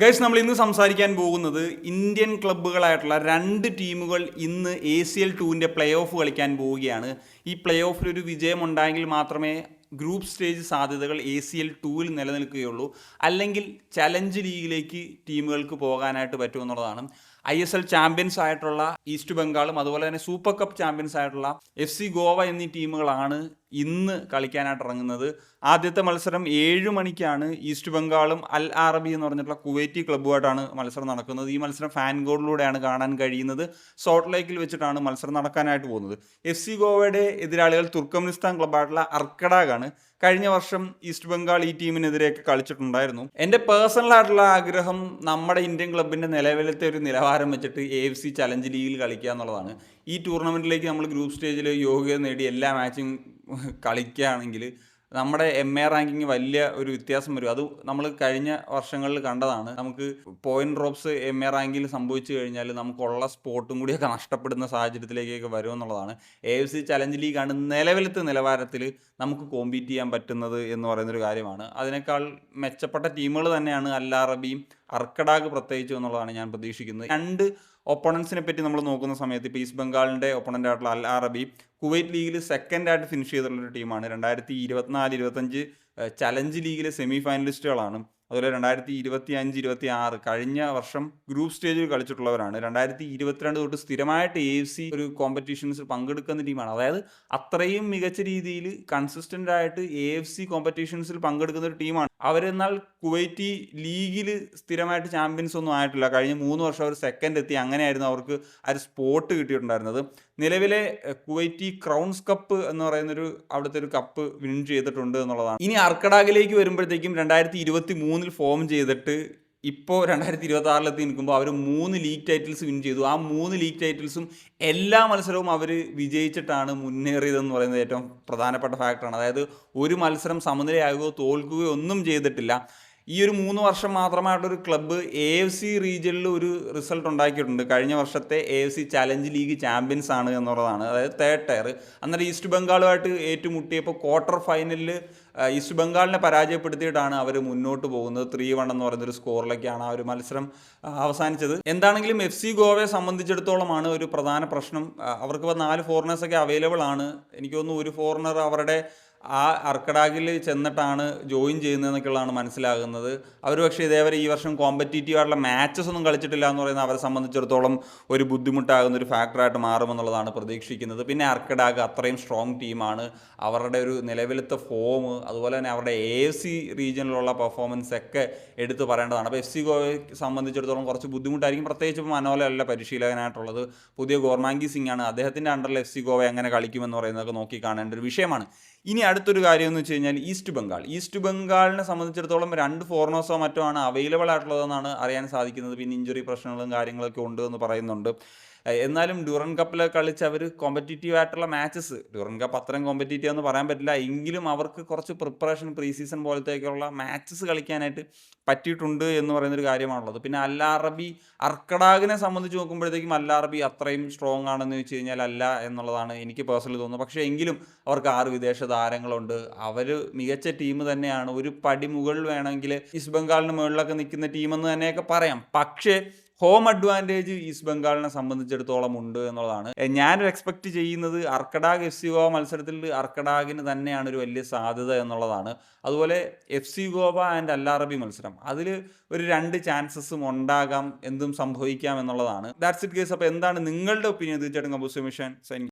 Guys, നമ്മൾ ഇന്ന് സംസാരിക്കാൻ പോകുന്നത് ഇന്ത്യൻ ക്ലബ്ബുകളായിട്ടുള്ള രണ്ട് ടീമുകൾ ഇന്ന് ACL2 പ്ലേ ഓഫ് കളിക്കാൻ പോവുകയാണ്. ഈ പ്ലേ ഓഫിൽ ഒരു വിജയം ഉണ്ടായെങ്കിൽ മാത്രമേ ഗ്രൂപ്പ് സ്റ്റേജ് സാധ്യതകൾ ACL2 നിലനിൽക്കുകയുള്ളൂ. അല്ലെങ്കിൽ ചലഞ്ച് ലീഗിലേക്ക് ടീമുകൾക്ക് പോകാനായിട്ട് പറ്റുമെന്നുള്ളതാണ്. ISL ചാമ്പ്യൻസ് ആയിട്ടുള്ള ഈസ്റ്റ് ബംഗാളും അതുപോലെ തന്നെ സൂപ്പർ കപ്പ് ചാമ്പ്യൻസ് ആയിട്ടുള്ള FC ഗോവ എന്നീ ടീമുകളാണ് ഇന്ന് കളിക്കാനായിട്ട് ഇറങ്ങുന്നത്. ആദ്യത്തെ മത്സരം 7 മണിക്കാണ്. ഈസ്റ്റ് ബംഗാളും അൽ ആറബി എന്ന് പറഞ്ഞിട്ടുള്ള കുവൈറ്റി ക്ലബ്ബുമായിട്ടാണ് മത്സരം നടക്കുന്നത്. ഈ മത്സരം ഫാൻ ഗോളിലൂടെയാണ് കാണാൻ കഴിയുന്നത്. സോൾട്ട് ലേക്കിൽ വെച്ചിട്ടാണ് മത്സരം നടക്കാനായിട്ട് പോകുന്നത്. FC ഗോവയുടെ എതിരാളികൾ തുർക്കമെനിസ്ഥാൻ ക്ലബ്ബായിട്ടുള്ള അർക്കഡാഗാണ്. കഴിഞ്ഞ വർഷം ഈസ്റ്റ് ബംഗാൾ ഈ ടീമിനെതിരെയൊക്കെ കളിച്ചിട്ടുണ്ടായിരുന്നു. എൻ്റെ പേഴ്സണൽ ആയിട്ടുള്ള ആഗ്രഹം നമ്മുടെ ഇന്ത്യൻ ക്ലബിൻ്റെ നിലവിലത്തെ ഒരു നിലവാരം വെച്ചിട്ട് AFC ചലഞ്ച് ലീഗിൽ കളിക്കുക എന്നുള്ളതാണ്. ഈ ടൂർണമെൻറ്റിലേക്ക് നമ്മൾ ഗ്രൂപ്പ് സ്റ്റേജിൽ യോഗ്യത നേടി എല്ലാ മാച്ചും കളിക്കുകയാണെങ്കിൽ നമ്മുടെ MA റാങ്കിങ് വലിയ ഒരു വ്യത്യാസം വരും. അത് നമ്മൾ കഴിഞ്ഞ വർഷങ്ങളിൽ കണ്ടതാണ്. നമുക്ക് പോയിന്റ് ഡ്രോപ്സ് MA റാങ്കിൽ സംഭവിച്ചു കഴിഞ്ഞാൽ നമുക്കുള്ള സ്പോട്ടും കൂടിയൊക്കെ നഷ്ടപ്പെടുന്ന സാഹചര്യത്തിലേക്കൊക്കെ വരുമെന്നുള്ളതാണ്. AFC ചലഞ്ച് ലീഗാണ് നിലവിലത്തെ നിലവാരത്തിൽ നമുക്ക് കോമ്പീറ്റ് ചെയ്യാൻ പറ്റുന്നത് എന്ന് പറയുന്നൊരു കാര്യമാണ്. അതിനേക്കാൾ മെച്ചപ്പെട്ട ടീമുകൾ തന്നെയാണ് അൽ അറബിയും അർക്കഡാഗ് പ്രത്യേകിച്ചു എന്നുള്ളതാണ് ഞാൻ പ്രതീക്ഷിക്കുന്നത്. രണ്ട് ഒപ്പണൻസിനെ പറ്റി നമ്മൾ നോക്കുന്ന സമയത്ത് ഇപ്പോൾ ഈസ്റ്റ് ബംഗാളിൻ്റെ ഒപ്പണൻ്റ് ആയിട്ടുള്ള അൽ അറബി കുവൈറ്റ് ലീഗിൽ സെക്കൻഡായിട്ട് ഫിനിഷ് ചെയ്തിട്ടുള്ളൊരു ടീമാണ്. 2024-25 ചലഞ്ച് ലീഗിലെ സെമി ഫൈനലിസ്റ്റുകളാണ്. അതുപോലെ 2025-26 കഴിഞ്ഞ വർഷം ഗ്രൂപ്പ് സ്റ്റേജിൽ കളിച്ചിട്ടുള്ളവരാണ്. 2022 തൊട്ട് സ്ഥിരമായിട്ട് AFC ഒരു കോമ്പറ്റീഷൻസിൽ പങ്കെടുക്കുന്ന ടീമാണ്. അതായത് അത്രയും മികച്ച രീതിയിൽ കൺസിസ്റ്റൻ്റ് ആയിട്ട് AFC കോമ്പറ്റീഷൻസിൽ പങ്കെടുക്കുന്ന ഒരു ടീമാണ്. അവരെന്നാൽ കുവൈറ്റി ലീഗിൽ സ്ഥിരമായിട്ട് ചാമ്പ്യൻസ് ഒന്നും ആയിട്ടില്ല. കഴിഞ്ഞ 3 വർഷം അവർ സെക്കൻഡ് എത്തി. അങ്ങനെയായിരുന്നു അവർക്ക് ആ ഒരു സ്പോട്ട് കിട്ടിയിട്ടുണ്ടായിരുന്നത്. നിലവിലെ കുവൈറ്റി ക്രൗൺസ് കപ്പ് എന്ന് പറയുന്നൊരു അവിടുത്തെ ഒരു കപ്പ് വിൻ ചെയ്തിട്ടുണ്ട് എന്നുള്ളതാണ്. ഇനി അർക്കഡാഗിലേക്ക് വരുമ്പോഴത്തേക്കും 2023 ഫോം ചെയ്തിട്ട് ഇപ്പോൾ 2026 നിൽക്കുമ്പോൾ അവർ 3 ലീഗ് ടൈറ്റിൽസ് വിൻ ചെയ്തു. ആ 3 ലീഗ് ടൈറ്റിൽസും എല്ലാ മത്സരവും അവർ വിജയിച്ചിട്ടാണ് മുന്നേറിയതെന്ന് പറയുന്നത് ഏറ്റവും പ്രധാനപ്പെട്ട ഫാക്ടറാണ്. അതായത് ഒരു മത്സരം സമനിലയാകുകയോ തോൽക്കുകയോ ഒന്നും ചെയ്തിട്ടില്ല. ഈ ഒരു 3 വർഷം മാത്രമായിട്ടൊരു ക്ലബ്ബ് AFC റീജിയനിൽ ഒരു റിസൾട്ട് ഉണ്ടാക്കിയിട്ടുണ്ട്. കഴിഞ്ഞ വർഷത്തെ AFC ചലഞ്ച് ലീഗ് ചാമ്പ്യൻസ് ആണ് എന്നുള്ളതാണ്. അതായത് തേർഡ് ടയർ. അന്നേരം ഈസ്റ്റ് ബംഗാളുമായിട്ട് ഏറ്റുമുട്ടിയപ്പോൾ ക്വാർട്ടർ ഫൈനലിൽ ഈസ്റ്റ് ബംഗാളിനെ പരാജയപ്പെടുത്തിയിട്ടാണ് അവർ മുന്നോട്ട് പോകുന്നത്. 3-1 എന്ന് പറയുന്നൊരു സ്കോറിലേക്കാണ് ആ ഒരു മത്സരം അവസാനിച്ചത്. എന്താണെങ്കിലും FC ഗോവയെ സംബന്ധിച്ചിടത്തോളമാണ് ഒരു പ്രധാന പ്രശ്നം. അവർക്കിപ്പോൾ 4 ഫോറിനേഴ്സൊക്കെ അവൈലബിൾ ആണ്. എനിക്ക് തോന്നുന്നു ഒരു ഫോറിനർ അവരുടെ ആ അർക്കഡാഗിൽ ചെന്നിട്ടാണ് ജോയിൻ ചെയ്യുന്നതെന്നൊക്കെയുള്ളതാണ് മനസ്സിലാകുന്നത്. അവർ പക്ഷേ ഇതേവരെ ഈ വർഷം കോമ്പറ്റീറ്റീവ് ആയിട്ടുള്ള മാച്ചസ് ഒന്നും കളിച്ചിട്ടില്ല എന്ന് പറയുന്നത് അവരെ സംബന്ധിച്ചിടത്തോളം ഒരു ബുദ്ധിമുട്ടാകുന്ന ഒരു ഫാക്ടറായിട്ട് മാറുമെന്നുള്ളതാണ് പ്രതീക്ഷിക്കുന്നത്. പിന്നെ അർക്കഡാഗ് അത്രയും സ്ട്രോങ് ടീമാണ്. അവരുടെ ഒരു നിലവിലത്തെ ഫോം അതുപോലെ തന്നെ അവരുടെ AFC റീജിയനിലുള്ള പെർഫോമൻസ് ഒക്കെ എടുത്ത് പറയേണ്ടതാണ്. അപ്പോൾ FC ഗോവയെ സംബന്ധിച്ചിടത്തോളം കുറച്ച് ബുദ്ധിമുട്ടായിരിക്കും. പ്രത്യേകിച്ച് ഇപ്പോൾ മനോലല്ല പരിശീലകനായിട്ടുള്ളത്. പുതിയ ഗോർമാങ്കി സിംഗ് ആണ്. അദ്ദേഹത്തിൻ്റെ അണ്ടറിൽ FC ഗോവ എങ്ങനെ കളിക്കുമെന്ന് പറയുന്നതൊക്കെ നോക്കി കാണേണ്ട ഒരു വിഷയമാണ്. ഇനി അടുത്തൊരു കാര്യം എന്ന് വെച്ച് കഴിഞ്ഞാൽ ഈസ്റ്റ് ബംഗാളിനെ സംബന്ധിച്ചിടത്തോളം 2 ഫോറിനേഴ്സോ മറ്റോ ആണ് അവൈലബിൾ ആയിട്ടുള്ളതെന്നാണ് അറിയാൻ സാധിക്കുന്നത്. പിന്നെ ഇഞ്ചുറി പ്രശ്നങ്ങളും കാര്യങ്ങളൊക്കെ ഉണ്ട് എന്ന് പറയുന്നുണ്ട്. എന്നാലും ഡ്യൂറൻ കപ്പിലൊക്കെ കളിച്ച് അവർ കോമ്പറ്റീറ്റീവ് ആയിട്ടുള്ള മാച്ചസ്, ഡ്യൂറൻ കപ്പ് അത്രയും കോമ്പറ്റീറ്റീവ് എന്ന് പറയാൻ പറ്റില്ല എങ്കിലും അവർക്ക് കുറച്ച് പ്രിപ്പറേഷൻ പ്രീ സീസൺ പോലത്തേക്കുള്ള മാച്ചസ് കളിക്കാനായിട്ട് പറ്റിയിട്ടുണ്ട് എന്ന് പറയുന്നൊരു കാര്യമാണുള്ളത്. പിന്നെ അൽ അറബി അർക്കഡാഗിനെ സംബന്ധിച്ച് നോക്കുമ്പോഴത്തേക്കും അൽ അറബി അത്രയും സ്ട്രോങ് ആണെന്ന് വെച്ച് കഴിഞ്ഞാൽ അല്ല എന്നുള്ളതാണ് എനിക്ക് പേഴ്സണലി തോന്നുന്നത്. പക്ഷേ എങ്കിലും അവർക്ക് 6 വിദേശ താരങ്ങളുണ്ട്. അവർ മികച്ച ടീം തന്നെയാണ്. ഒരു പടി മുകളിൽ വേണമെങ്കിൽ ഈസ്റ്റ് ബംഗാളിന് മുകളിലൊക്കെ നിൽക്കുന്ന ടീമെന്ന് തന്നെയൊക്കെ പറയാം. പക്ഷേ ഹോം അഡ്വാൻറ്റേജ് ഈസ്റ്റ് ബംഗാളിനെ സംബന്ധിച്ചിടത്തോളം ഉണ്ട് എന്നുള്ളതാണ്. ഞാനൊരു എക്സ്പെക്റ്റ് ചെയ്യുന്നത് അർക്കഡാഗ് FC ഗോവ മത്സരത്തിൽ അർക്കഡാഗിന് തന്നെയാണ് ഒരു വലിയ സാധ്യത എന്നുള്ളതാണ്. അതുപോലെ FC ഗോവ ആൻഡ് അൽ അറബി മത്സരം അതിൽ ഒരു 2 ചാൻസസും ഉണ്ടാകാം, എന്തും സംഭവിക്കാം എന്നുള്ളതാണ്. That's it guys. അപ്പോൾ എന്താണ് നിങ്ങളുടെ ഒപ്പീനിയൻ? തീർച്ചയായിട്ടും കമ്പോസ് മിഷൻ സൈൻ